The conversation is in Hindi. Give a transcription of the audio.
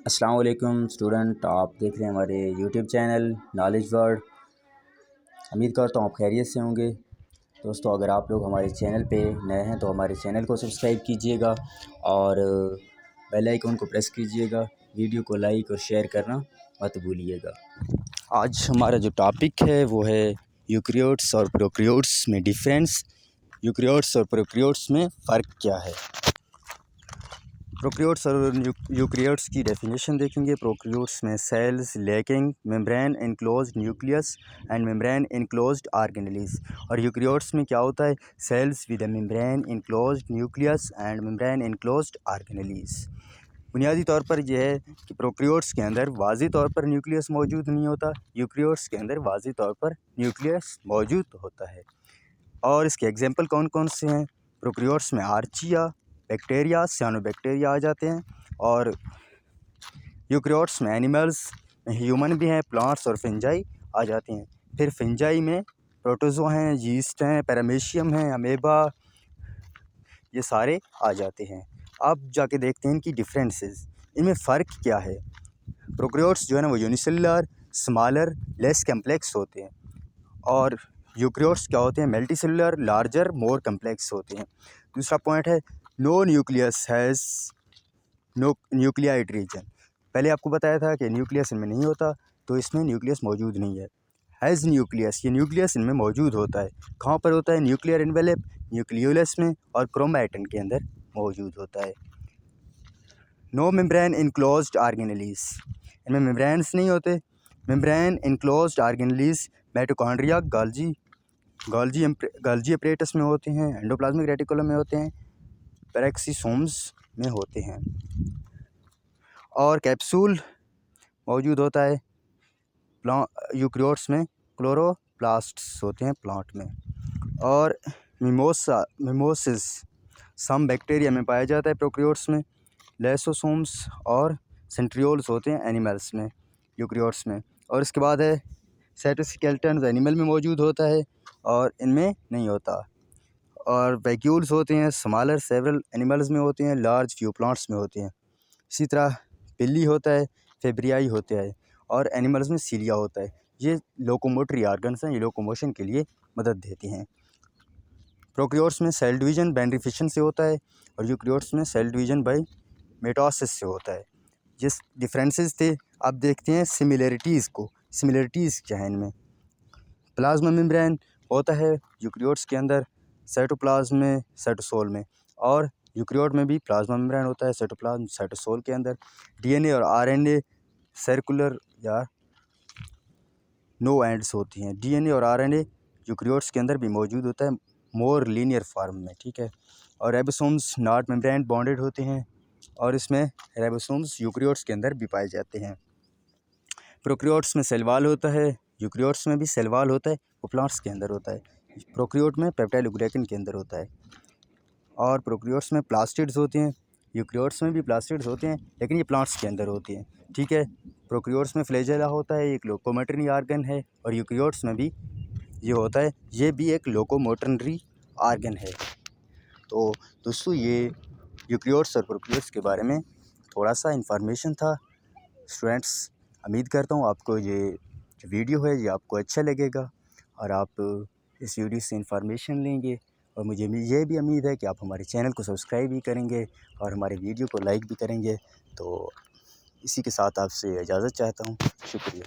अस्सलाम वालेकुम स्टूडेंट, आप देख रहे हैं हमारे यूट्यूब चैनल नॉलेज वर्ल्ड। उम्मीद करता हूँ आप खैरियत से होंगे। दोस्तों, अगर आप लोग हमारे चैनल पे नए हैं तो हमारे चैनल को सब्सक्राइब कीजिएगा और बेल आइकन को प्रेस कीजिएगा। वीडियो को लाइक और शेयर करना मत भूलिएगा। आज हमारा जो टॉपिक है वो है यूकैरियोट्स और प्रोकैरियोट्स में डिफरेंस। यूकैरियोट्स और प्रोकैरियोट्स में फ़र्क क्या है। प्रोकैरियोट्स और यूकैरियोट्स की डेफिनेशन देखेंगे। प्रोकैरियोट्स में cells lacking membrane enclosed nucleus and membrane enclosed organelles. और यूकैरियोट्स में क्या होता है, cells with a membrane enclosed nucleus and membrane enclosed organelles. बुनियादी तौर पर यह है कि प्रोकैरियोट्स के अंदर वाज़ी तौर पर न्यूक्लियस मौजूद नहीं होता, यूकैरियोट्स के अंदर वाज़ी तौर पर न्यूक्लियस मौजूद होता है। और इसके एग्जांपल कौन कौन से हैं। प्रोकैरियोट्स में आर्चिया, बैक्टीरिया, साइनोबैक्टीरिया आ जाते हैं। और यूकैरियोट्स में एनिमल्स में ह्यूमन भी हैं, प्लांट्स और फंजाई आ जाते हैं। फिर फंजाई में प्रोटोजो हैं, यीस्ट हैं, पैरामीशियम हैं, अमेबा, ये सारे आ जाते हैं। अब जाके देखते हैं इनकी डिफरेंसेस, इनमें फ़र्क क्या है। प्रोकैरियोट्स जो है ना वो यूनिसेलुलर, स्मॉलर, लेस कम्प्लेक्स होते हैं। और यूकैरियोट्स क्या होते हैं, मल्टीसेलुलर, लार्जर, मोर कम्प्लेक्स होते हैं। दूसरा पॉइंट है no nucleus has no nucleoid region. पहले आपको बताया था कि न्यूक्लियस इनमें नहीं होता, तो इसमें न्यूक्लियस मौजूद नहीं है। हैज़ न्यूक्लियस, ये न्यूक्लियस इनमें मौजूद होता है। कहाँ पर होता है, न्यूक्लियर एनवेलप, न्यूक्लियोलस में और क्रोमैटिन के अंदर मौजूद होता है। नो मेम्ब्रेन इनक्लोज्ड ऑर्गेनेल्स, इनमें मेम्ब्रेन्स नहीं होते। Membrane enclosed organelles mitochondria, Golgi apparatus में होते हैं, एंडोप्लाज्मिक रेटिकुलम में होते हैं, पेरेक्सिसोम्स में होते हैं। और कैप्सूल मौजूद होता है यूकैरियोट्स में, क्लोरोप्लास्ट्स होते हैं प्लांट में। और मिमोसिस सम बैक्टीरिया में पाया जाता है प्रोकैरियोट्स में। लाइसोसोम्स और सेंट्रियोल्स होते हैं एनिमल्स में, यूकैरियोट्स में। और इसके बाद है साइटोस्केलेटन, एनिमल में मौजूद होता है और इनमें नहीं होता। और वैक्यूल्स होते हैं, स्मॉलर सेवरल एनिमल्स में होते हैं, लार्ज फ्यू प्लांट्स में होते हैं। इसी तरह पिल्ली होता है, फेब्रियाई होता है और एनिमल्स में सीलिया होता है। ये लोकोमोटरी ऑर्गन्स हैं, ये लोकोमोशन के लिए मदद देती हैं। प्रोकैरियोट्स में सेल डिवीजन बाय डिफिशन से होता है और यूकैरियोट्स में सेल डिवीजन बाय मिटोसिस से होता है। जिस डिफरेंसेस थे, अब देखते हैं सिमिलरिटीज़ को। सिमिलरिटीज़ क्या है इनमें। प्लाज्मा मेम्ब्रेन होता है यूकैरियोट्स के अंदर, साइटोप्लाज्म में, साइटोसोल में। और यूकैरियोट में भी प्लाज्मा मेम्ब्रेन होता है साइटोप्लाज्म, साइटोसोल के अंदर। डीएनए और आरएनए सर्कुलर या नो एंड्स होती हैं। डीएनए और आरएनए यूकैरियोट्स के अंदर भी मौजूद होता है, मोर लीनियर फॉर्म में, ठीक है। और राइबोसोम्स नॉट मेम्ब्रेन बॉन्डेड होते हैं और इसमें राइबोसोम्स यूकैरियोट्स के अंदर भी पाए जाते हैं। प्रोकैरियोट्स में सेल वॉल होता है, यूकैरियोट्स में भी सेल वॉल होता है, वो प्लांट्स के अंदर होता है। प्रोकैरियोट में पेप्टाइडोग्लाइकन के अंदर होता है। और प्रोकैरियोट्स में प्लास्टिड्स होते हैं, यूकैरियोट्स में भी प्लास्टिड्स होते हैं लेकिन ये प्लांट्स के अंदर होते हैं, ठीक है। प्रोकैरियोट्स में फ्लैजेला होता है, एक लोकोमोटरी ऑर्गन है। और यूकैरियोट्स में भी ये होता है, ये भी एक लोकोमोटरी ऑर्गन है। तो दोस्तों, ये यूकैरियोट्स और प्रोकैरियोट्स के बारे में थोड़ा सा इन्फॉर्मेशन था। स्टूडेंट्स, उम्मीद करता हूँ आपको ये जो वीडियो है ये आपको अच्छा लगेगा और आप इस वीडियो से इन्फॉर्मेशन लेंगे। और मुझे ये भी उम्मीद है कि आप हमारे चैनल को सब्सक्राइब भी करेंगे और हमारे वीडियो को लाइक भी करेंगे। तो इसी के साथ आपसे इजाज़त चाहता हूँ। शुक्रिया।